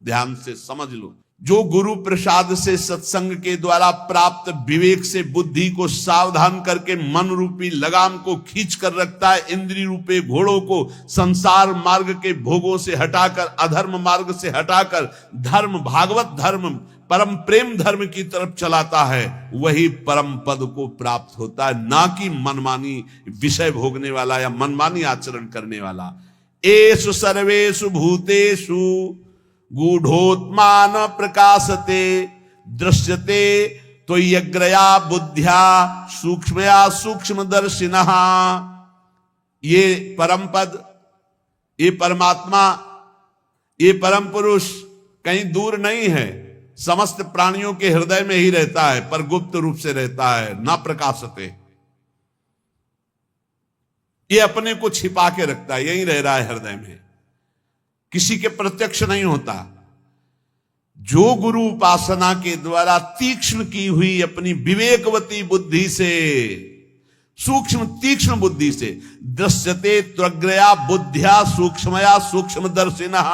ध्यान से समझ लो। जो गुरु प्रसाद से सत्संग के द्वारा प्राप्त विवेक से बुद्धि को सावधान करके मन रूपी लगाम को खींच कर रखता है, इंद्रिय रूपी घोड़ों को संसार मार्ग के भोगों से हटाकर, अधर्म मार्ग से हटाकर धर्म, भागवत धर्म, परम प्रेम धर्म की तरफ चलाता है, वही परम पद को प्राप्त होता है, ना कि मनमानी विषय भोगने वाला या मनमानी आचरण करने वाला। एषु सर्वेषु भूतेषु गूढ़ोत्मान प्रकाशते दृश्यते तो यग्रया बुद्ध्या सूक्ष्मया सूक्ष्म दर्शिनः। ये परम पद, ये परमात्मा, ये परम पुरुष कहीं दूर नहीं है, समस्त प्राणियों के हृदय में ही रहता है, पर गुप्त रूप से रहता है, ना प्रकाशते। ये अपने को छिपा के रखता है, यही रह रहा है हृदय में, किसी के प्रत्यक्ष नहीं होता। जो गुरु उपासना के द्वारा तीक्ष्ण की हुई अपनी विवेकवती बुद्धि से, सूक्ष्म तीक्ष्ण बुद्धि से, दृश्यते त्वग्रया बुद्धिया सूक्ष्मया सूक्ष्म दर्शिनः,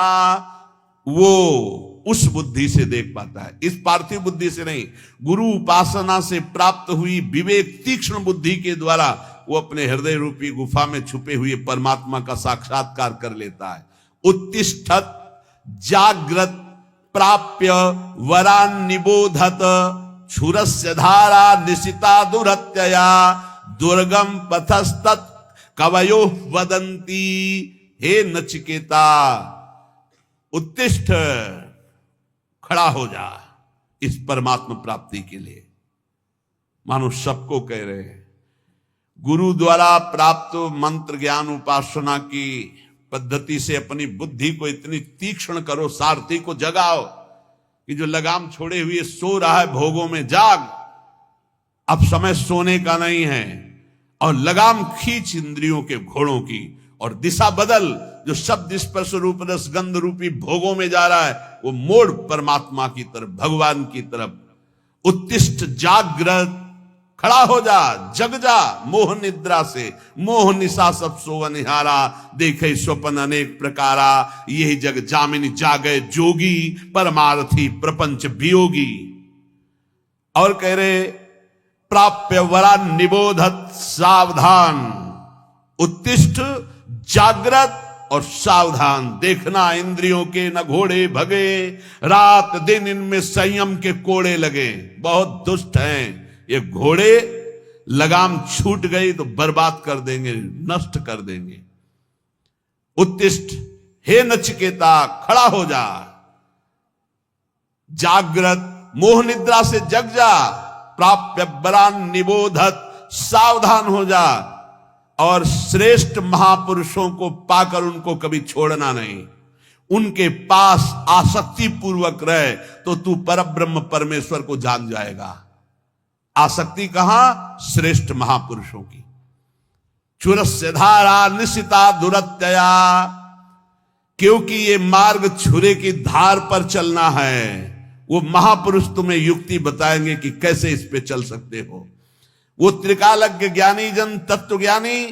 वो उस बुद्धि से देख पाता है, इस पार्थिव बुद्धि से नहीं। गुरु उपासना से प्राप्त हुई विवेक तीक्ष्ण बुद्धि के द्वारा वो अपने हृदय रूपी गुफा में छुपे हुए परमात्मा का साक्षात्कार कर लेता है। उत्तिष्ठत जाग्रत प्राप्य वरान निबोधत क्षुरस्य धारा निशिता दुरत्यया दुर्गम पथस्तत् कवयो वदंती। हे नचिकेता, उत्तिष्ठ, खड़ा हो जा इस परमात्मा प्राप्ति के लिए। मानो सबको कह रहे हैं, गुरु द्वारा प्राप्त मंत्र ज्ञान उपासना की पद्धति से अपनी बुद्धि को इतनी तीक्ष्ण करो, सारथी को जगाओ कि जो लगाम छोड़े हुए सो रहा है भोगों में, जाग, अब समय सोने का नहीं है, और लगाम खींच इंद्रियों के घोड़ों की, और दिशा बदल, जो शब्द स्पर्श रूप रस गंध रूपी भोगों में जा रहा है वो मोड़ परमात्मा की तरफ, भगवान की तरफ। उत्तिष्ठ जागृत, खड़ा हो जा, जग जा मोह निद्रा से, मोह निशा सब सोवनिहारा, देखे स्वप्न अनेक प्रकारा, यही जग जामिनी जागे जोगी, परमार्थी प्रपंच वियोगी। और कह रहे प्राप्य वरा निबोधत सावधान, उत्तिष्ठ जागृत और सावधान, देखना इंद्रियों के न घोड़े भगे, रात दिन इनमें संयम के कोड़े लगे। बहुत दुष्ट हैं ये घोड़े, लगाम छूट गई तो बर्बाद कर देंगे, नष्ट कर देंगे। उत्तिष्ठ, हे नचिकेता, खड़ा हो जा, जागृत, मोह निद्रा से जग जा, प्राप्य बरान निबोधत, सावधान हो जा, और श्रेष्ठ महापुरुषों को पाकर उनको कभी छोड़ना नहीं, उनके पास आसक्ति पूर्वक रहे तो तू परब्रह्म परमेश्वर को जान जाएगा। आसक्ति कहां? श्रेष्ठ महापुरुषों की। क्षुरस्य धारा निशिता दुरत्यया, क्योंकि ये मार्ग छुरे की धार पर चलना है। वो महापुरुष तुम्हें युक्ति बताएंगे कि कैसे इस पे चल सकते हो। वो त्रिकालज्ञ ज्ञानी जन तत्व ज्ञानी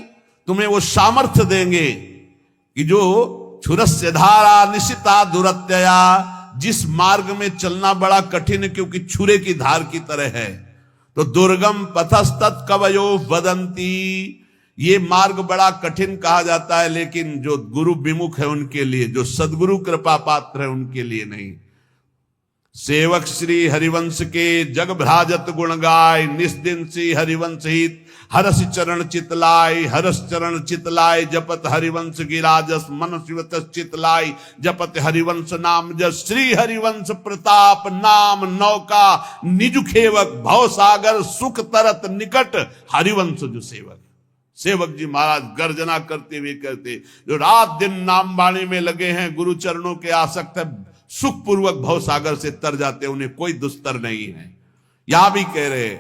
तुम्हें वो सामर्थ्य देंगे कि जो क्षुरस्य धारा निशिता दुरत्यया, जिस मार्ग में चलना बड़ा कठिन है क्योंकि छुरे की धार की तरह है, तो दुर्गम पथस्तत् कवयो वदंती, ये मार्ग बड़ा कठिन कहा जाता है, लेकिन जो गुरु विमुख है उनके लिए, जो सदगुरु कृपा पात्र है उनके लिए नहीं। सेवक श्री हरिवंश के जग भ्राजत गुण गाय, निस्दिन सी हरिवंश हित हरस चरण चितलाय, हरस चरण चितलाय, जपत हरिवंश गिराजस मन शिवत चितलाय, जपत हरिवंश नाम जस, श्री हरिवंश प्रताप नाम नौका निज खेवक, भव सागर सुख तरत निकट हरिवंश जो सेवक। सेवक जी महाराज गर्जना करते हुए कहते, जो रात दिन नाम बाणी में लगे हैं, गुरु चरणों के आसक्त है, सुख पूर्वक भव सागर से तर जाते, उन्हें कोई दुस्तर नहीं है। यहां भी कह रहे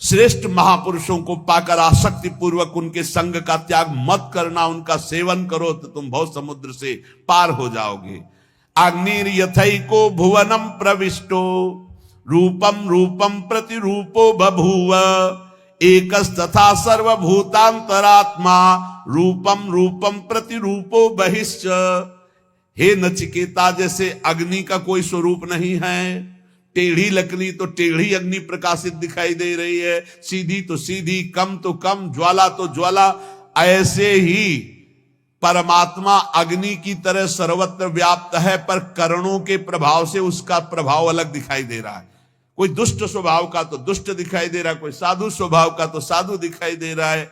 श्रेष्ठ महापुरुषों को पाकर आसक्ति पूर्वक उनके संग का त्याग मत करना, उनका सेवन करो तो तुम भव समुद्र से पार हो जाओगे। अग्निर यथैको भुवनम प्रविष्टो, रूपम रूपम प्रतिरूपो बभूव, एकस्तथा सर्वभूतांतरात्मा, रूपम रूपम प्रतिरूपो बहिश्च। हे नचिकेता, जैसे अग्नि का कोई स्वरूप नहीं है, टेढ़ी लकड़ी तो टेढ़ी अग्नि प्रकाशित दिखाई दे रही है, सीधी तो सीधी, कम तो कम, ज्वाला तो ज्वाला, ऐसे ही परमात्मा अग्नि की तरह सर्वत्र व्याप्त है, पर करणों के प्रभाव से उसका प्रभाव अलग दिखाई दे रहा है। कोई दुष्ट स्वभाव का तो दुष्ट दिखाई दे रहा है, कोई साधु स्वभाव का तो साधु दिखाई दे रहा है,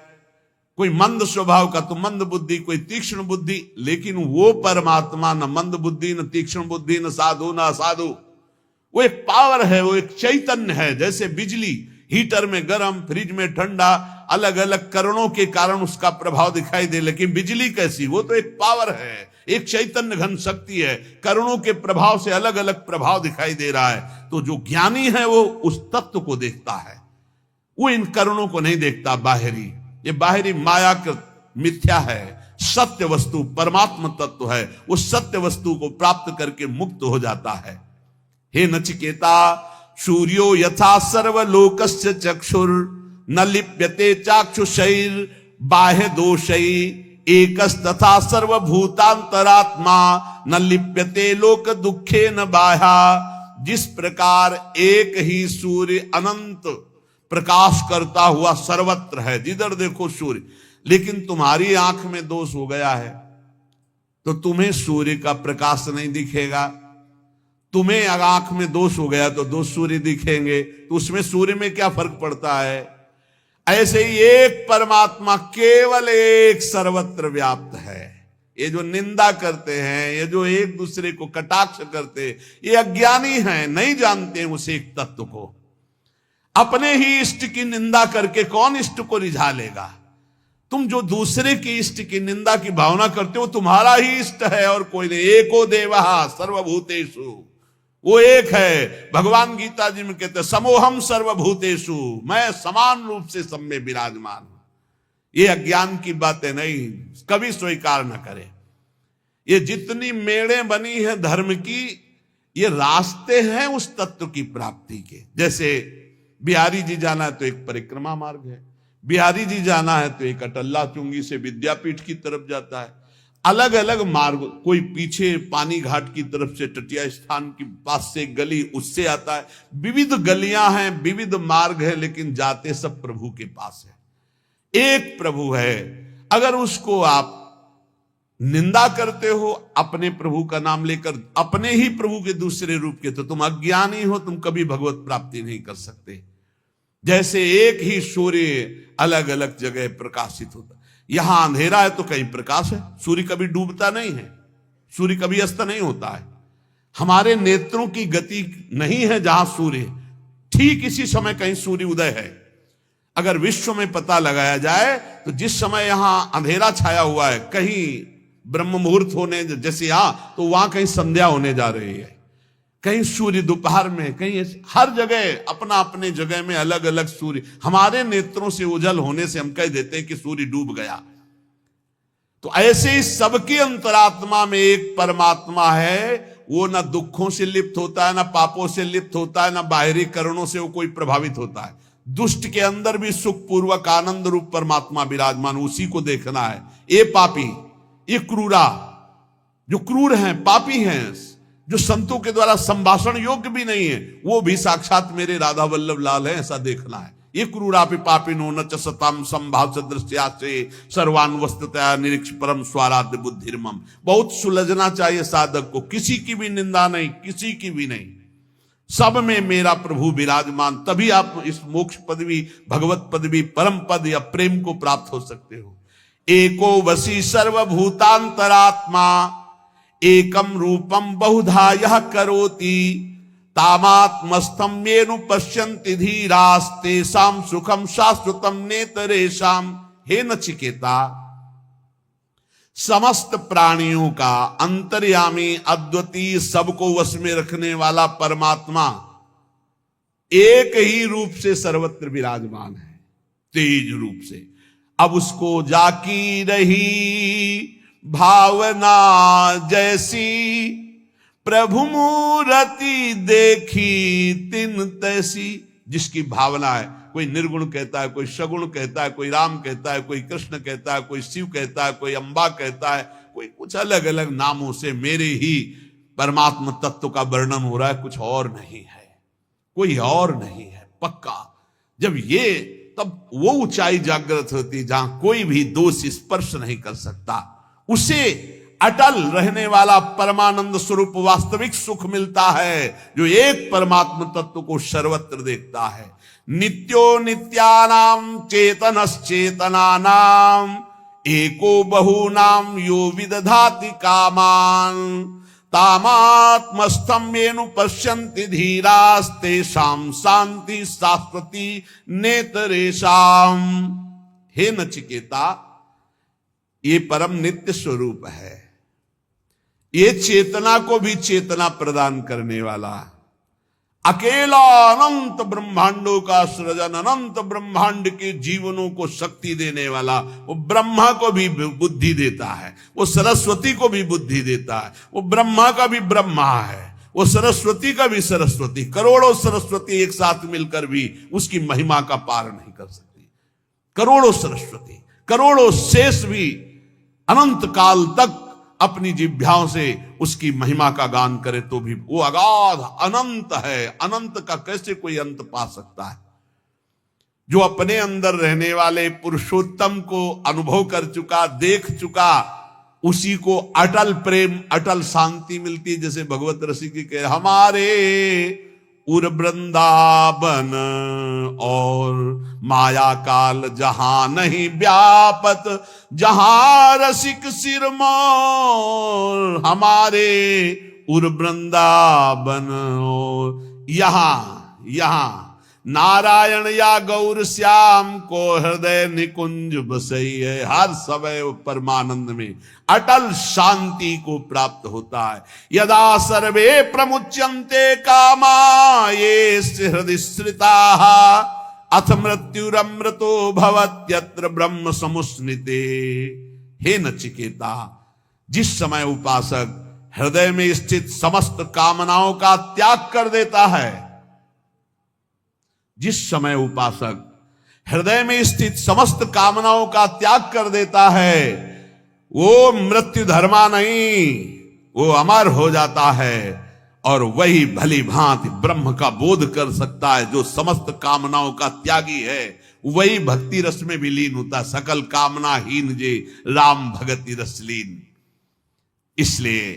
कोई मंद स्वभाव का तो मंद बुद्धि, कोई तीक्ष्ण बुद्धि। लेकिन वो परमात्मा न मंद बुद्धि, न तीक्ष्ण बुद्धि, न साधु, न असाधु। वो एक पावर है, वो एक चैतन्य है। जैसे बिजली, हीटर में गर्म, फ्रिज में ठंडा, अलग अलग करणों के कारण उसका प्रभाव दिखाई दे, लेकिन बिजली कैसी? वो तो एक पावर है, एक चैतन्य घन शक्ति है, करणों के प्रभाव से अलग अलग प्रभाव दिखाई दे रहा है। तो जो ज्ञानी है वो उस तत्व को देखता है, वो इन करणों को नहीं देखता बाहरी। ये बाहरी मायाकृत मिथ्या है, सत्य वस्तु परमात्मा तत्व है, उस सत्य वस्तु को प्राप्त करके मुक्त हो जाता है। हे नचिकेता, सूर्यो यथा सर्वलोकस्य चक्षुर न लिप्यते चाक्षुषैर बाह्य दोषै एकस्तथा सर्वभूतांतरात्मा न लिप्यते लोक दुखे न बाह्या। जिस प्रकार एक ही सूर्य अनंत प्रकाश करता हुआ सर्वत्र है, जिधर देखो सूर्य, लेकिन तुम्हारी आंख में दोष हो गया है तो तुम्हें सूर्य का प्रकाश नहीं दिखेगा। तुम्हें अगर आंख में दोष हो गया तो दो सूर्य दिखेंगे, तो उसमें सूर्य में क्या फर्क पड़ता है? ऐसे ही एक परमात्मा केवल एक सर्वत्र व्याप्त है। ये जो निंदा करते हैं, ये जो एक दूसरे को कटाक्ष करते, ये अज्ञानी हैं, नहीं जानते हैं उस एक तत्व को। अपने ही इष्ट की निंदा करके कौन इष्ट को रिझा लेगा? तुम जो दूसरे की इष्ट की निंदा की भावना करते हो, तुम्हारा ही इष्ट है और कोई नहीं। एको देवः सर्वभूतेषु, वो एक है। भगवान गीता जी में कहते हैं समोहम सर्वभूतेषु, मैं समान रूप से सब में विराजमान हूं। ये अज्ञान की बातें नहीं, कभी स्वीकार न करें। ये जितनी मेड़े बनी है धर्म की, ये रास्ते हैं उस तत्व की प्राप्ति के। जैसे बिहारी जी जाना है तो एक परिक्रमा मार्ग है, बिहारी जी जाना है तो एक अटल्ला चुंगी से विद्यापीठ की तरफ जाता है। अलग अलग मार्ग, कोई पीछे पानी घाट की तरफ से तटिया स्थान के पास से गली उससे आता है। विविध गलियां हैं, विविध मार्ग है, लेकिन जाते सब प्रभु के पास है। एक प्रभु है। अगर उसको आप निंदा करते हो अपने प्रभु का नाम लेकर, अपने ही प्रभु के दूसरे रूप के, तो तुम अज्ञानी हो, तुम कभी भगवत प्राप्ति नहीं कर सकते। जैसे एक ही सूर्य अलग अलग जगह प्रकाशित होता, यहां अंधेरा है तो कहीं प्रकाश है। सूर्य कभी डूबता नहीं है, सूर्य कभी अस्त नहीं होता है। हमारे नेत्रों की गति नहीं है जहां सूर्य, ठीक इसी समय कहीं सूर्य उदय है। अगर विश्व में पता लगाया जाए तो जिस समय यहां अंधेरा छाया हुआ है, कहीं ब्रह्म मुहूर्त होने जैसे यहां, तो वहां कहीं संध्या होने जा रही है, कहीं सूर्य दोपहर में, कहीं हर जगह अपना अपने जगह में अलग अलग सूर्य। हमारे नेत्रों से उजल होने से हम कह देते हैं कि सूर्य डूब गया। तो ऐसे ही सबकी अंतरात्मा में एक परमात्मा है, वो ना दुखों से लिप्त होता है, ना पापों से लिप्त होता है, ना बाहरी करणों से वो कोई प्रभावित होता है। दुष्ट के अंदर भी सुख पूर्वक आनंद रूप परमात्मा विराजमान, उसी को देखना है। ये पापी, ये क्रूरा, जो क्रूर हैं, पापी हैं, जो संतों के द्वारा संभाषण योग्य भी नहीं है, वो भी साक्षात मेरे राधा वल्लभ लाल है, ऐसा देखना है। ये क्रूरापि पापिनो न च सताम संभाव सदृश्यासे सर्वान वस्तुतया निरीक्ष परम स्वाराध्य बुद्धिर्मम। बहुत सुलझना चाहिए साधक को, किसी की भी निंदा नहीं, किसी की भी नहीं, सब में मेरा प्रभु विराजमान। तभी आप इस मोक्ष पदवी, भगवत पदवी, परम पद या प्रेम को प्राप्त हो सकते हो। एको वसी सर्वभूतांतरात्मा एकम रूपम बहुधा यह करोति तामात्मस्थम येनु पश्यन्ति धीरास्तेषां सुखम शाश्वतम नेतरेषां। हे नचिकेता, समस्त प्राणियों का अंतर्यामी, अद्वितीय, सबको वश में रखने वाला परमात्मा एक ही रूप से सर्वत्र विराजमान है, तेज रूप से। अब उसको जाकी रही भावना जैसी, प्रभु मूर्ति देखी तिन तैसी। जिसकी भावना है, कोई निर्गुण कहता है, कोई सगुण कहता है, कोई राम कहता है, कोई कृष्ण कहता है, कोई शिव कहता है, कोई अंबा कहता है, कोई कुछ अलग अलग नामों से मेरे ही परमात्म तत्व का वर्णन हो रहा है, कुछ और नहीं है, कोई और नहीं है पक्का। जब ये, तब वो ऊंचाई जागृत होती जहां कोई भी दोष स्पर्श नहीं कर सकता, उसे अटल रहने वाला परमानंद स्वरूप वास्तविक सुख मिलता है, जो एक परमात्म तत्व को सर्वत्र देखता है। नित्यो नित्यानाम चेतनश्चेतनानाम एको बहूनाम यो विदधाति कामान तामात्मस्थं येनु पश्यन्ति धीरास्तेषां शांति शाश्वती नेतरेषाम। हे नचिकेता, ये परम नित्य स्वरूप है, ये चेतना को भी चेतना प्रदान करने वाला, अकेला अनंत ब्रह्मांडों का सृजन, अनंत ब्रह्मांड के जीवनों को शक्ति देने वाला, वो ब्रह्मा को भी बुद्धि देता है, वो सरस्वती को भी बुद्धि देता है, वो ब्रह्मा का भी ब्रह्मा है, वो सरस्वती का भी सरस्वती। करोड़ों सरस्वती एक साथ मिलकर भी उसकी महिमा का पार नहीं कर सकती। करोड़ों सरस्वती, करोड़ों शेष भी अनंत काल तक अपनी जिह्वाओं से उसकी महिमा का गान करे तो भी वो अगाध अनंत है। अनंत का कैसे कोई अंत पा सकता है? जो अपने अंदर रहने वाले पुरुषोत्तम को अनुभव कर चुका, देख चुका, उसी को अटल प्रेम, अटल शांति मिलती। जैसे भगवत रसिक के हमारे उर वृंदावन और माया काल जहां नहीं व्यापत, जहां रसिक सिरमौर हमारे उर वृंदावन और यहाँ नारायण या गौर श्याम को हृदय निकुंज बसई है। हर समय परमानंद में अटल शांति को प्राप्त होता है। यदा सर्वे प्रमुच्यन्ते कामा ये हृदय श्रिताः अथ मृत्युरमृतो भवत्यत्र ब्रह्म समुस्निते। हे नचिकेता, जिस समय उपासक हृदय में स्थित समस्त कामनाओं का त्याग कर देता है, जिस समय उपासक हृदय में स्थित समस्त कामनाओं का त्याग कर देता है, वो मृत्यु धर्मा नहीं, वो अमर हो जाता है और वही भली भांति ब्रह्म का बोध कर सकता है। जो समस्त कामनाओं का त्यागी है वही भक्ति रस में विलीन होता। सकल कामना हीन जे राम भगति रसलीन। इसलिए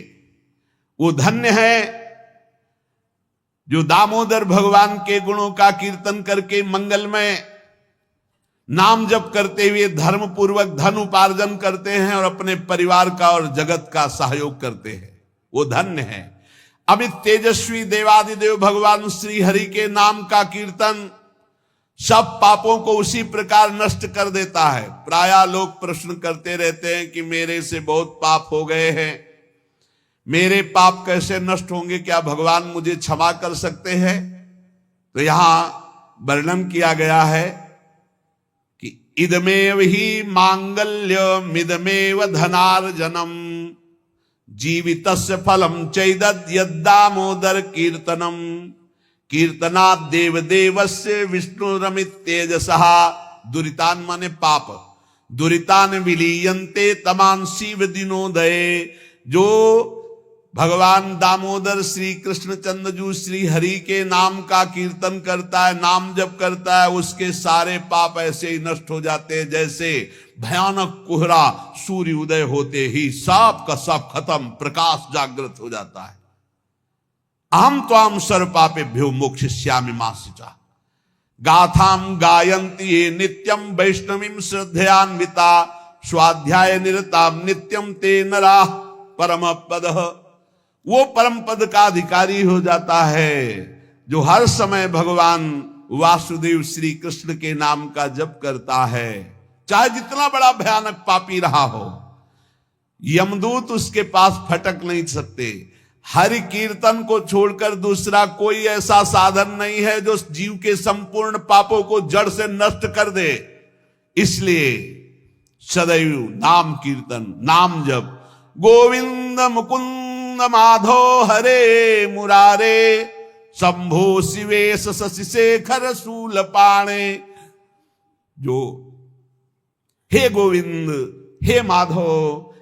वो धन्य है जो दामोदर भगवान के गुणों का कीर्तन करके मंगलमय नाम जप करते हुए धर्म पूर्वक धन उपार्जन करते हैं और अपने परिवार का और जगत का सहयोग करते हैं। वो धन्य है। अमित तेजस्वी देवादिदेव भगवान श्री हरि के नाम का कीर्तन सब पापों को उसी प्रकार नष्ट कर देता है। प्रायः लोग प्रश्न करते रहते हैं कि मेरे से बहुत पाप हो गए हैं, मेरे पाप कैसे नष्ट होंगे, क्या भगवान मुझे क्षमा कर सकते हैं? तो यहां वर्णन किया गया है कि इदमेव ही मांगल्यमिदमेव धनार्जनम जीवितस्य फलम चैदद् यद्दामोदर कीर्तनम कीर्तनात् देवदेवस्य विष्णुरमित्येजसः। दुरितान माने पाप, दुरितान विलीयन्ते तमान शिव दिनोदये। जो भगवान दामोदर श्री कृष्ण चंद्रजू श्री हरि के नाम का कीर्तन करता है, नाम जप करता है, उसके सारे पाप ऐसे ही नष्ट हो जाते हैं जैसे भयानक कोहरा सूर्य उदय होते ही सब का सब खत्म, प्रकाश जागृत हो जाता है। अहम त्वाम सर्व पापेभ्यो मोक्षयिष्यामि मा शुचा। गाथाम गायन्ति ये नित्यम वैष्णवीं श्रद्धयान्विता स्वाध्याय निरताम नित्यम ते नरा परम पदः। वो परम पद का अधिकारी हो जाता है जो हर समय भगवान वासुदेव श्री कृष्ण के नाम का जप करता है। चाहे जितना बड़ा भयानक पापी रहा हो, यमदूत उसके पास फटक नहीं सकते। हरि कीर्तन को छोड़कर दूसरा कोई ऐसा साधन नहीं है जो जीव के संपूर्ण पापों को जड़ से नष्ट कर दे। इसलिए सदैव नाम कीर्तन, नाम जप, गोविंद मुकुंद माधो हरे मुरारे शंभो शिवेश शशि शेखर शूल पाणे। जो हे गोविंद, हे माधो,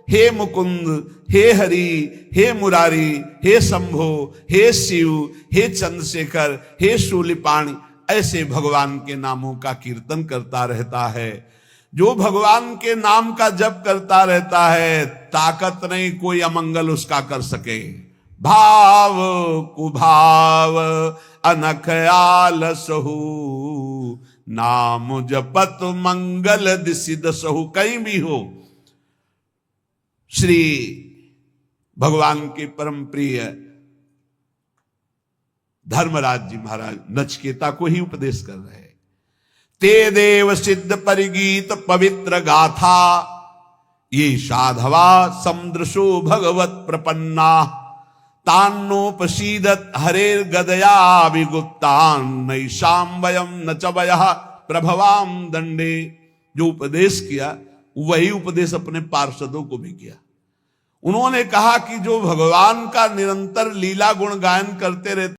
हे मुकुंद, हे हरि, हे मुरारी, हे शंभो, हे शिव, हे चंद्रशेखर, हे शूलिपाणी, ऐसे भगवान के नामों का कीर्तन करता रहता है। जो भगवान के नाम का जप करता रहता है, ताकत नहीं कोई अमंगल उसका कर सके। भाव कुभाव अनख आलसहु, नाम जपत मंगल दिसि दसहु। कहीं भी हो, श्री भगवान के परम प्रिय धर्मराज जी महाराज नचिकेता को ही उपदेश कर रहे हैं। ते देव सिद्ध परिगीत पवित्र गाथा, ये साधवा समुद्रशो भगवत प्रपन्ना, तान्नोपसीदत हरेर गदया विगुप्तान, नैषाम वयम न च वयः प्रभवाम दंडे। जो उपदेश किया वही उपदेश अपने पार्षदों को भी किया। उन्होंने कहा कि जो भगवान का निरंतर लीला गुण गायन करते रहते